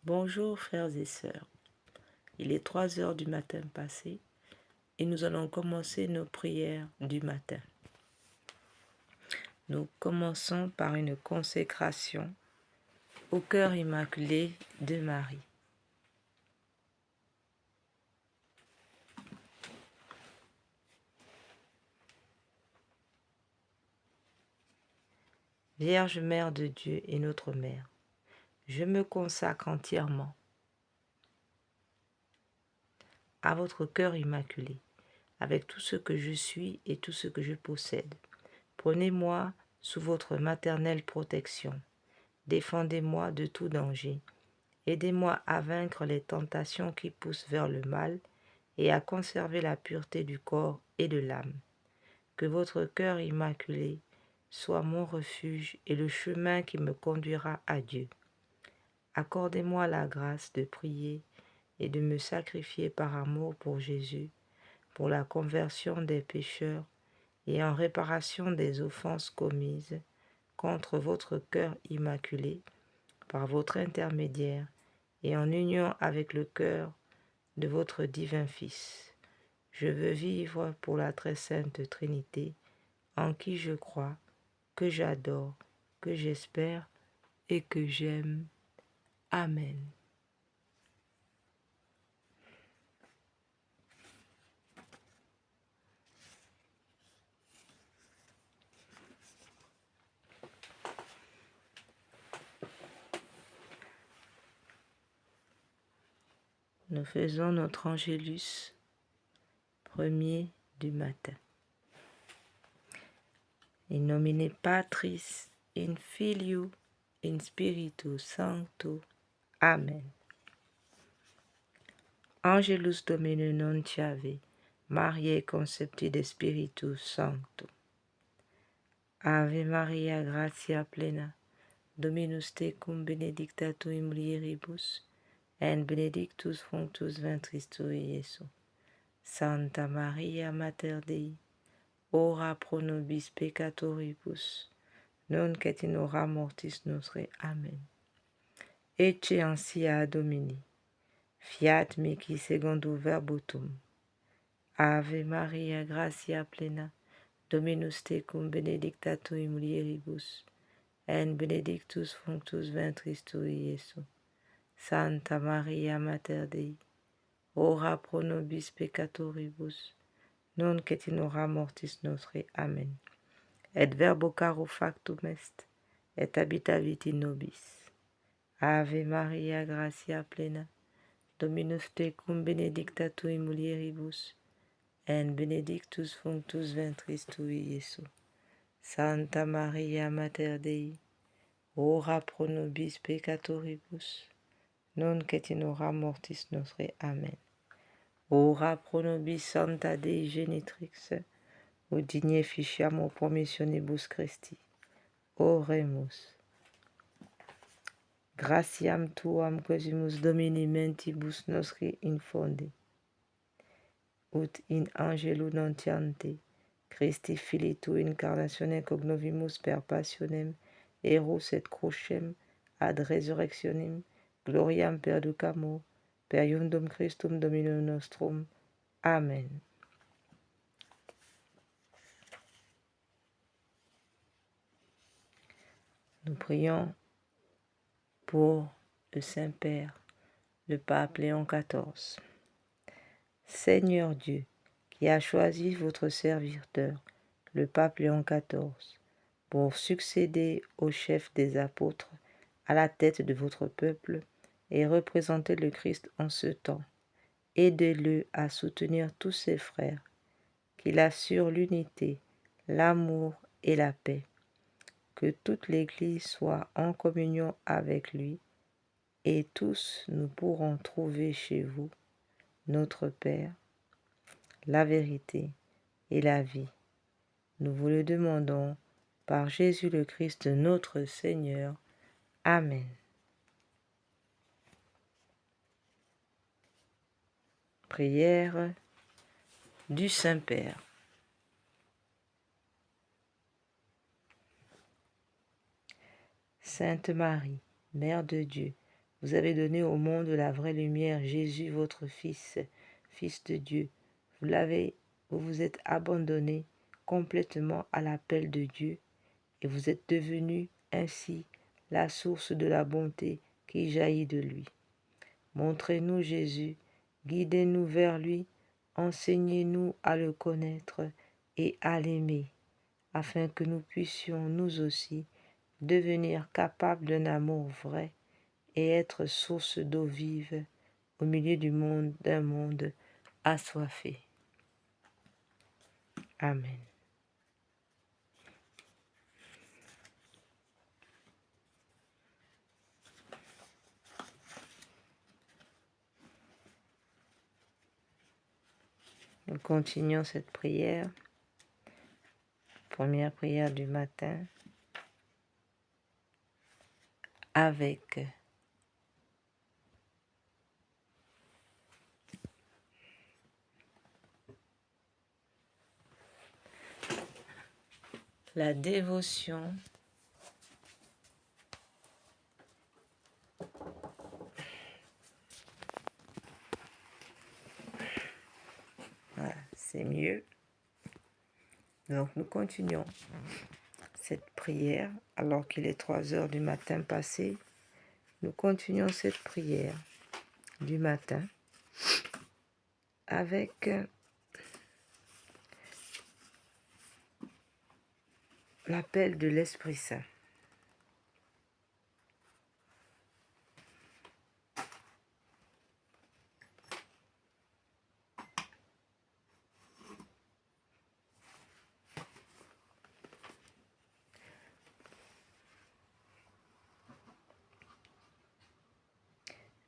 Bonjour frères et sœurs, il est 3 heures du matin passé et nous allons commencer nos prières du matin. Nous commençons par une consécration au cœur immaculé de Marie. Vierge Mère de Dieu et notre Mère, je me consacre entièrement à votre cœur immaculé, avec tout ce que je suis et tout ce que je possède. Prenez-moi sous votre maternelle protection. Défendez-moi de tout danger. Aidez-moi à vaincre les tentations qui poussent vers le mal et à conserver la pureté du corps et de l'âme. Que votre cœur immaculé soit mon refuge et le chemin qui me conduira à Dieu. Accordez-moi la grâce de prier et de me sacrifier par amour pour Jésus, pour la conversion des pécheurs et en réparation des offenses commises contre votre cœur immaculé par votre intermédiaire et en union avec le cœur de votre divin Fils. Je veux vivre pour la très sainte Trinité, en qui je crois, que j'adore, que j'espère et que j'aime. Amen. Nous faisons notre Angélus premier du matin. In nomine Patris, in Filio, in Spiritus Sancto. Amen. Angelus Domini nunciave, Mariae concepti de Spiritus Sancto. Ave Maria, gratia plena, Dominus tecum benedicta tu in mulieribus, et benedictus fructus ventris tui, Iesus. Santa Maria, Mater Dei, ora pro nobis peccatoribus, nunc et in hora mortis nostre. Amen. Ecce ancia Domini, fiat mihi secundum verbo tuum. Ave Maria, gratia plena, Dominus tecum benedicta tu in mulieribus, et benedictus fructus ventris tui, Iesus. Santa Maria, Mater Dei, ora pro nobis peccatoribus, nunc et in hora mortis nostre. Amen. Et verbo caro factum est, et habitavit in nobis. Ave Maria, gratia plena, Dominus tecum benedicta tu in mulieribus, et benedictus fructus ventris tui, Iesus. Santa Maria, Mater Dei, ora pro nobis peccatoribus, nunc et in hora mortis nostre. Amen. Ora pro nobis Sancta Dei Genitrix, udigne ficiamur promissionibus Christi. Oremus. Gratiam tuam quesimus Domini mentibus nostri infonde, ut in angelo nuntiante, Christi Filii tui incarnatione cognovimus per passionem, eros et crucem, ad resurrectionem, gloriam perducamur, per iundum Christum Dominum nostrum. Amen. Nous prions pour le Saint-Père, le Pape Léon XIV. Seigneur Dieu, qui a choisi votre serviteur, le Pape Léon XIV, pour succéder au chef des apôtres à la tête de votre peuple et représenter le Christ en ce temps, aidez-le à soutenir tous ses frères, qu'il assure l'unité, l'amour et la paix, que toute l'Église soit en communion avec lui, et tous nous pourrons trouver chez vous, notre Père, la vérité et la vie. Nous vous le demandons par Jésus le Christ notre Seigneur. Amen. Prière du Saint-Père. Sainte Marie, Mère de Dieu, Vous avez donné au monde la vraie lumière, Jésus, votre Fils, Fils de Dieu. Vous vous êtes abandonné complètement à l'appel de Dieu et vous êtes devenu ainsi la source de la bonté qui jaillit de lui. Montrez-nous Jésus, guidez-nous vers lui, enseignez-nous à le connaître et à l'aimer, afin que nous puissions nous aussi devenir capables d'un amour vrai et être source d'eau vive au milieu d'un monde assoiffé. Amen. Nous continuons cette prière, première prière du matin, avec la dévotion voilà, c'est mieux. Donc nous continuons cette prière alors qu'il est 3 heures du matin passé. Nous continuons cette prière du matin avec l'appel de l'Esprit Saint.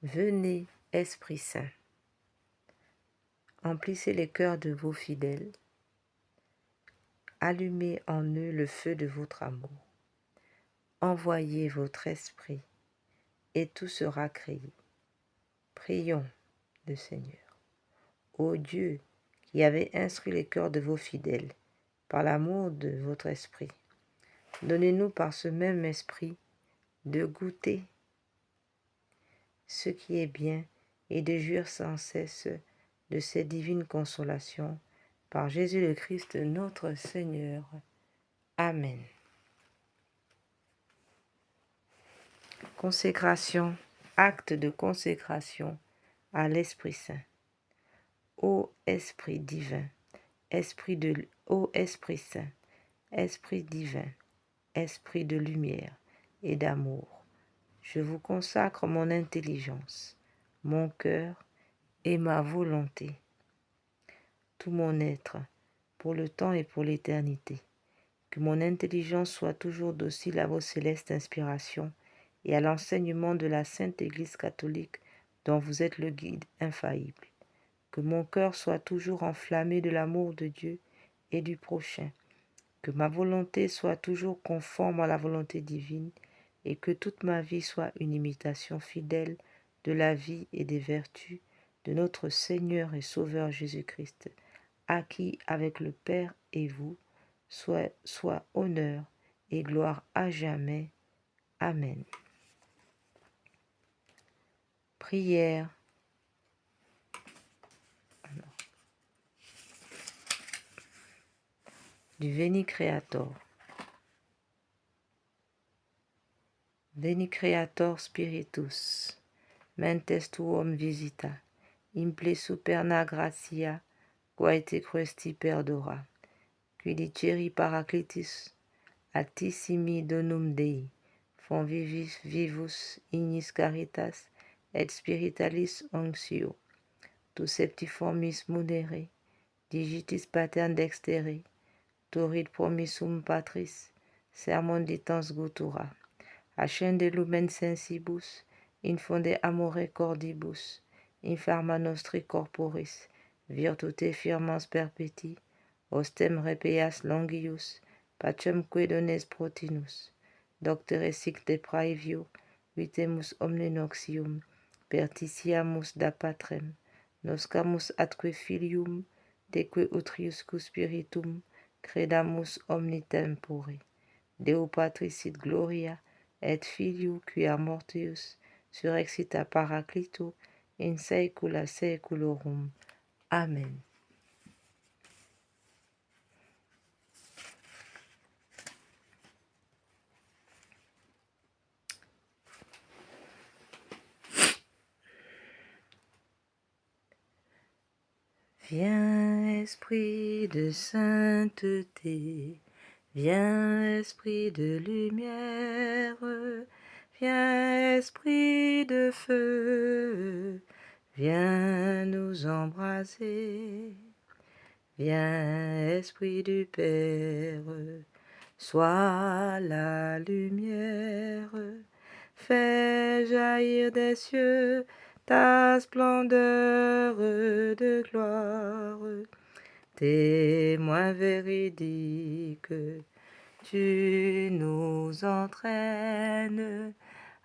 Venez, Esprit Saint, emplissez les cœurs de vos fidèles, allumez en eux le feu de votre amour, envoyez votre esprit et tout sera créé. Prions le Seigneur. Ô Dieu, qui avez instruit les cœurs de vos fidèles par l'amour de votre esprit, donnez-nous par ce même esprit de goûter ce qui est bien et de jouir sans cesse de ces divines consolations par Jésus le Christ notre Seigneur. Amen. Consécration, acte de consécration à l'Esprit Saint. Ô Esprit divin, ô Esprit Saint, Esprit divin, Esprit de lumière et d'amour, je vous consacre mon intelligence, mon cœur et ma volonté, tout mon être, pour le temps et pour l'éternité. Que mon intelligence soit toujours docile à vos célestes inspirations et à l'enseignement de la Sainte Église catholique dont vous êtes le guide infaillible. Que mon cœur soit toujours enflammé de l'amour de Dieu et du prochain. Que ma volonté soit toujours conforme à la volonté divine et que toute ma vie soit une imitation fidèle de la vie et des vertus de notre Seigneur et Sauveur Jésus-Christ, à qui, avec le Père et vous, soit honneur et gloire à jamais. Amen. Prière. Du Veni Creator. Veni Creator Spiritus, mentes tuum visita, imple superna gratia, quae cresti perdora, qui diceri paraclitis, altissimi donum Dei, font vivus ignis caritas, et spiritualis onction, tu septiformis munere, digitis pater dextere, turit promissum patris, sermon ditans gutura, ascende lumen sensibus, infonde amore cordibus, inferma nostri corporis, virtute firmans perpeti, ostem repeas longius, pacem dones protinus, doctere sic de praevio, vitemus omne noxium, perticiamus da patrem, noscamus atque filium, deque utriusque spiritum, credamus omni tempore. Deo Patris sit gloria, et Filio quia mortius surexita paraclito, in saecula saeculorum. Amen. Viens, Esprit de sainteté, viens, Esprit de lumière, viens, Esprit de feu, viens nous embraser. Viens, Esprit du Père, sois la lumière, fais jaillir des cieux ta splendeur de gloire, témoin véridique, tu nous entraînes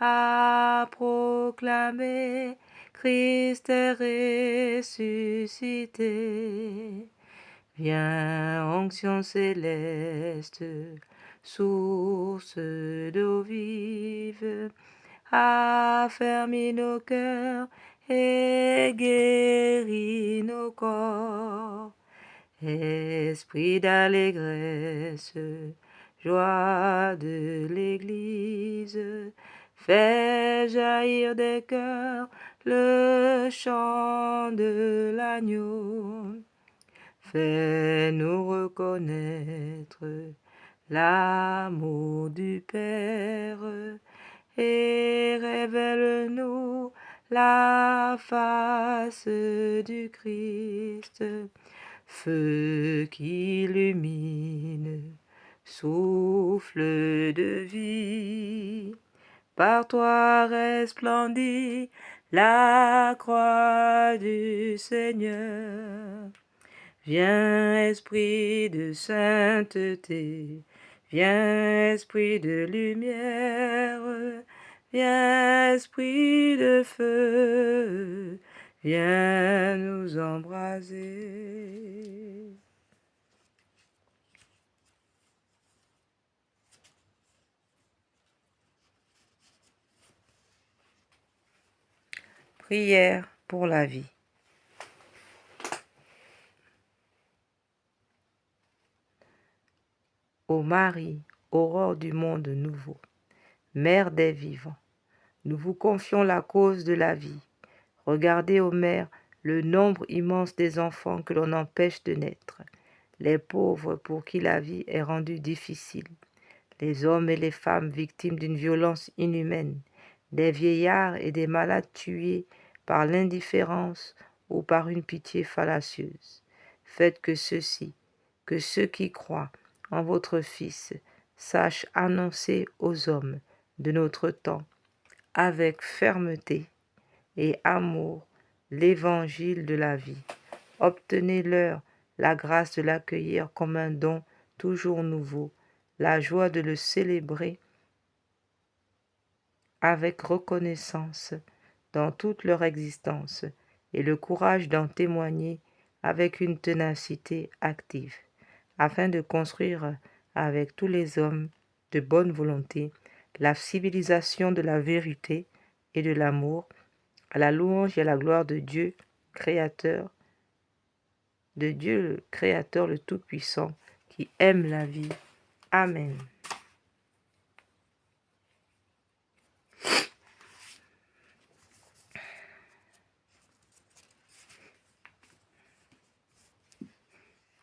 à proclamer Christ est ressuscité. Viens, onction céleste, source d'eau vive, affermis nos cœurs et guéris nos corps. Esprit d'allégresse, joie de l'Église, fais jaillir des cœurs le chant de l'agneau. Fais-nous reconnaître l'amour du Père et révèle-nous la face du Christ, feu qui illumine, souffle de vie. Par toi resplendit la croix du Seigneur. Viens, Esprit de sainteté, viens, Esprit de lumière, viens, Esprit de feu, viens nous embraser. Prière pour la vie. Ô Marie, aurore du monde nouveau, Mère des vivants, nous vous confions la cause de la vie. Regardez, ô Mère, le nombre immense des enfants que l'on empêche de naître, les pauvres pour qui la vie est rendue difficile, les hommes et les femmes victimes d'une violence inhumaine, des vieillards et des malades tués par l'indifférence ou par une pitié fallacieuse. Faites que ceux-ci, que ceux qui croient en votre Fils, sachent annoncer aux hommes de notre temps, avec fermeté et amour, l'évangile de la vie. Obtenez-leur la grâce de l'accueillir comme un don toujours nouveau, la joie de le célébrer avec reconnaissance dans toute leur existence et le courage d'en témoigner avec une ténacité active, afin de construire avec tous les hommes de bonne volonté la civilisation de la vérité et de l'amour, à la louange et à la gloire de Dieu, Créateur, de Dieu le Créateur le Tout-Puissant, qui aime la vie. Amen.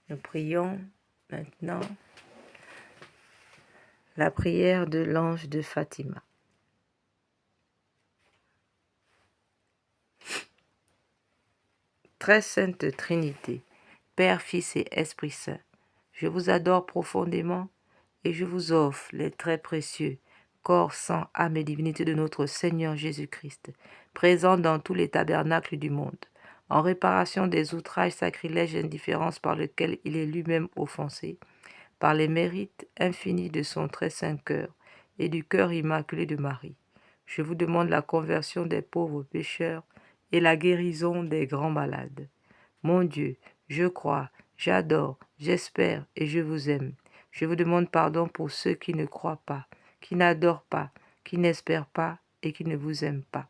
Nous prions maintenant la prière de l'ange de Fatima. Très sainte Trinité, Père, Fils et Esprit Saint, je vous adore profondément et je vous offre les très précieux corps, sang, âme et divinité de notre Seigneur Jésus-Christ, présent dans tous les tabernacles du monde, en réparation des outrages, sacrilèges et indifférences par lesquels il est lui-même offensé, par les mérites infinis de son très saint cœur et du cœur immaculé de Marie. Je vous demande la conversion des pauvres pécheurs et la guérison des grands malades. Mon Dieu, je crois, j'adore, j'espère et je vous aime. Je vous demande pardon pour ceux qui ne croient pas, qui n'adorent pas, qui n'espèrent pas et qui ne vous aiment pas.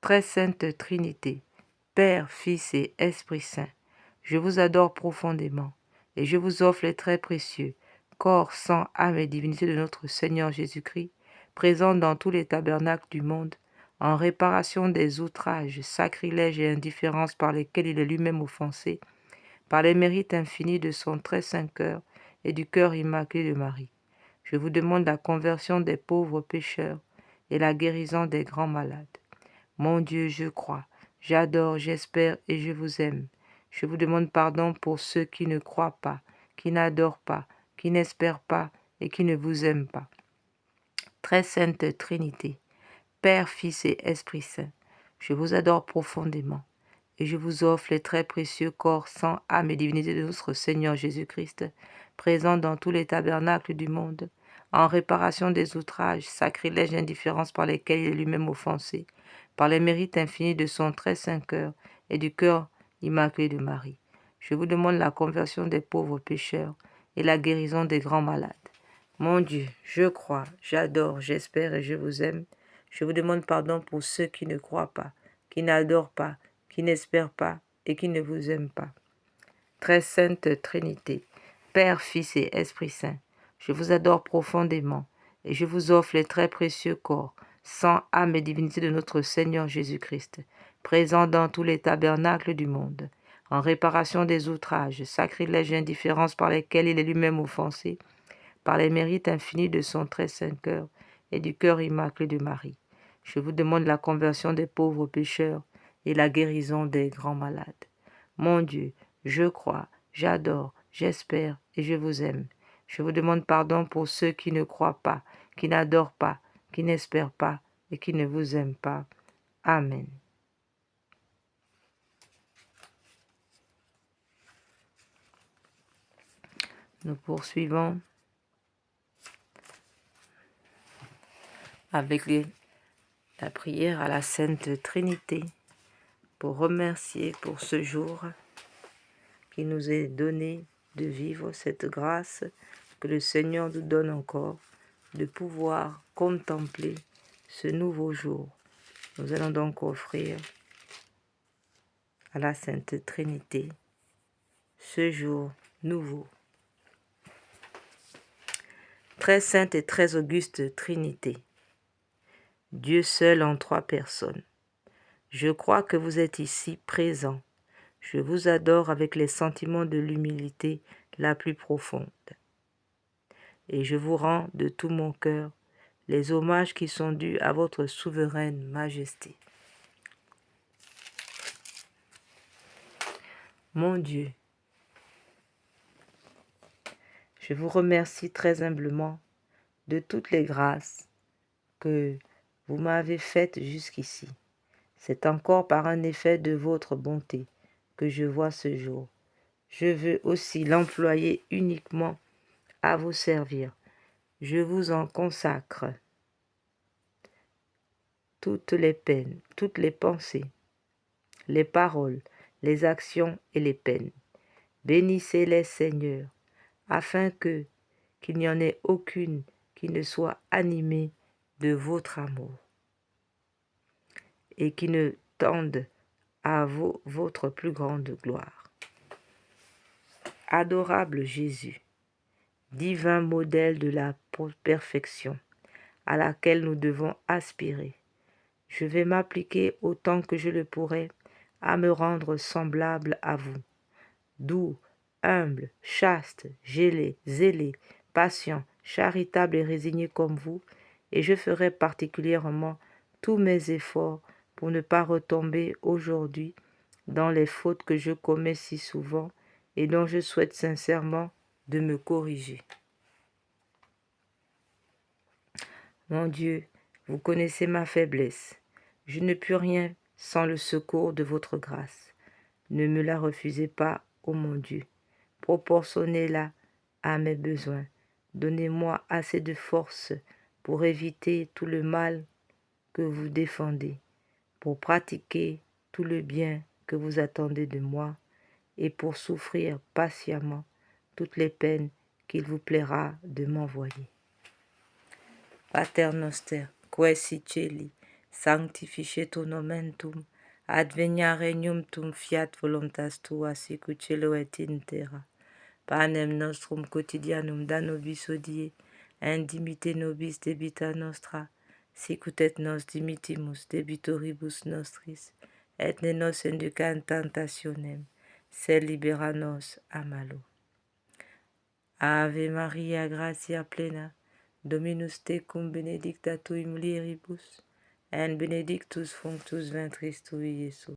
Très sainte Trinité, Père, Fils et Esprit Saint, je vous adore profondément et je vous offre les très précieux corps, sang, âme et divinité de notre Seigneur Jésus-Christ, présent dans tous les tabernacles du monde, en réparation des outrages, sacrilèges et indifférences par lesquels il est lui-même offensé, par les mérites infinis de son très saint cœur et du cœur immaculé de Marie. Je vous demande la conversion des pauvres pécheurs et la guérison des grands malades. Mon Dieu, je crois, j'adore, j'espère et je vous aime. Je vous demande pardon pour ceux qui ne croient pas, qui n'adorent pas, qui n'espèrent pas et qui ne vous aiment pas. Très sainte Trinité, Père, Fils et Esprit Saint, je vous adore profondément et je vous offre les très précieux corps, sang, âme et divinité de notre Seigneur Jésus-Christ, présent dans tous les tabernacles du monde, en réparation des outrages, sacrilèges et indifférences par lesquels il est lui-même offensé, par les mérites infinis de son très saint cœur et du cœur immaculé de Marie. Je vous demande la conversion des pauvres pécheurs et la guérison des grands malades. Mon Dieu, je crois, j'adore, j'espère et je vous aime. Je vous demande pardon pour ceux qui ne croient pas, qui n'adorent pas, qui n'espèrent pas et qui ne vous aiment pas. Très sainte Trinité, Père, Fils et Esprit Saint, je vous adore profondément et je vous offre les très précieux corps, sang, âme et divinité de notre Seigneur Jésus-Christ, présent dans tous les tabernacles du monde, en réparation des outrages, sacrilèges et indifférences par lesquels il est lui-même offensé, par les mérites infinis de son très saint cœur et du cœur immaculé de Marie. Je vous demande la conversion des pauvres pécheurs et la guérison des grands malades. Mon Dieu, je crois, j'adore, j'espère et je vous aime. Je vous demande pardon pour ceux qui ne croient pas, qui n'adorent pas, qui n'espèrent pas et qui ne vous aiment pas. Amen. Nous poursuivons avec la prière à la Sainte Trinité pour remercier pour ce jour qui nous est donné de vivre cette grâce que le Seigneur nous donne encore, de pouvoir contempler ce nouveau jour. Nous allons donc offrir à la Sainte Trinité ce jour nouveau. Très sainte et très auguste Trinité, Dieu seul en trois personnes, je crois que vous êtes ici présent. Je vous adore avec les sentiments de l'humilité la plus profonde. Et je vous rends de tout mon cœur les hommages qui sont dus à votre souveraine majesté. Mon Dieu, je vous remercie très humblement de toutes les grâces que vous m'avez faites jusqu'ici. C'est encore par un effet de votre bonté que je vois ce jour. Je veux aussi l'employer uniquement à vous servir. Je vous en consacre toutes les peines, toutes les pensées, les paroles, les actions et les peines. Bénissez-les, Seigneur, afin qu'il n'y en ait aucune qui ne soit animée de votre amour et qui ne tende à votre plus grande gloire. Adorable Jésus, divin modèle de la perfection à laquelle nous devons aspirer, je vais m'appliquer autant que je le pourrai à me rendre semblable à vous, doux, humble, chaste, zélé, patient, charitable et résigné comme vous, et je ferai particulièrement tous mes efforts pour ne pas retomber aujourd'hui dans les fautes que je commets si souvent et dont je souhaite sincèrement de me corriger. Mon Dieu, vous connaissez ma faiblesse. Je ne puis rien sans le secours de votre grâce. Ne me la refusez pas, ô mon Dieu. Proportionnez-la à mes besoins. Donnez-moi assez de force pour éviter tout le mal que vous défendez, pour pratiquer tout le bien que vous attendez de moi et pour souffrir patiemment toutes les peines qu'il vous plaira de m'envoyer. Pater noster, qui es celi, sanctificetur nomen tuum, advenia regnum tuum, fiat voluntas tua sicut cielo et in terra. Panem nostrum quotidianum da nobis hodie, et dimitte nobis debita nostra, sicut et nos dimittimus debitoribus nostris, et ne nos induca in tentationem, sed libera nos a malo. Ave Maria, gratia plena, Dominus tecum, benedicta tui mulieribus, et benedictus fructus ventris tui, Iesus.